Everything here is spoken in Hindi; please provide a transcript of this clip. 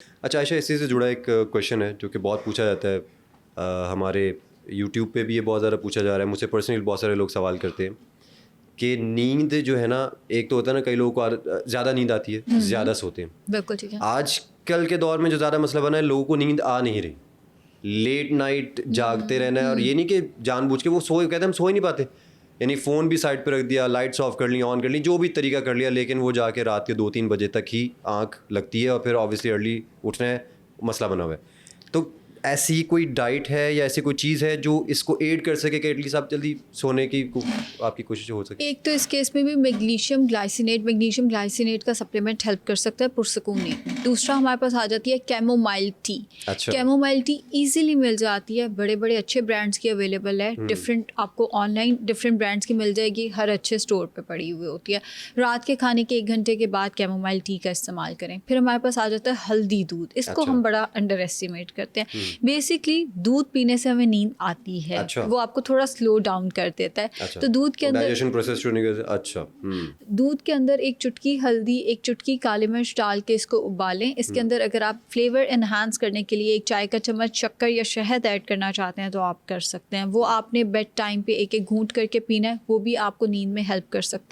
अच्छा आयशा, इसी से जुड़ा एक क्वेश्चन है जो कि बहुत पूछा जाता है। हमारे यूट्यूब पे भी ये बहुत ज़्यादा पूछा जा रहा है, मुझसे पर्सनली बहुत सारे लोग सवाल करते हैं कि नींद जो है ना, एक तो होता है ना, कई लोगों को ज़्यादा नींद आती है, ज़्यादा सोते हैं। बिल्कुल ठीक है। आजकल के दौर में जो ज़्यादा मसला बना है, लोगों को नींद आ नहीं रही, लेट नाइट जागते रहना है। और ये नहीं कि जानबूझ के वो सोए, कहते हैं हम सो ही नहीं पाते, यानी फ़ोन भी साइड पे रख दिया, लाइट्स ऑफ कर ली, ऑन कर ली, जो भी तरीका कर लिया, लेकिन वो जाके रात के 2-3 बजे तक ही आंख लगती है और फिर ऑब्वियसली अर्ली उठना है, मसला बना हुआ है। तो ऐसी कोई डाइट है या ऐसी कोई चीज़ है जो इसको एड कर सके कि एटलीस्ट आप जल्दी सोने की आपकी कोशिश हो सके? एक तो इस केस में भी मैग्नीशियम ग्लाइसिनेट का सप्लीमेंट हेल्प कर सकता है पुरसकून नींद। दूसरा हमारे पास आ जाती है कैमोमाइल टी। अच्छा। कैमोमाइल टी इजीली मिल जाती है, बड़े बड़े अच्छे ब्रांड्स की अवेलेबल है। डिफरेंट आपको ऑनलाइन डिफरेंट ब्रांड्स की मिल जाएगी, हर अच्छे स्टोर पे पड़ी हुई होती है। रात के खाने के 1 घंटे के बाद कैमोमाइल टी का इस्तेमाल करें। फिर हमारे पास आ जाता है हल्दी दूध। इसको अच्छा। हम बड़ा अंडर एस्टिमेट करते हैं। बेसिकली दूध पीने से हमें नींद आती है। अच्छा। वो आपको थोड़ा स्लो डाउन कर देता है। अच्छा, तो दूध के अंदर डाइजेशन प्रोसेस शुरू नहीं कर। अच्छा। दूध के अंदर एक चुटकी हल्दी, एक चुटकी काली मिर्च डाल के इसको उबालें। इसके अंदर अगर आप फ्लेवर एनहांस करने के लिए 1 चाय का चम्मच शक्कर या शहद ऐड करना चाहते हैं तो आप कर सकते हैं। वो आपने बेड टाइम पे एक एक घूंट करके पीना है, वो भी आपको नींद में हेल्प कर सकता है।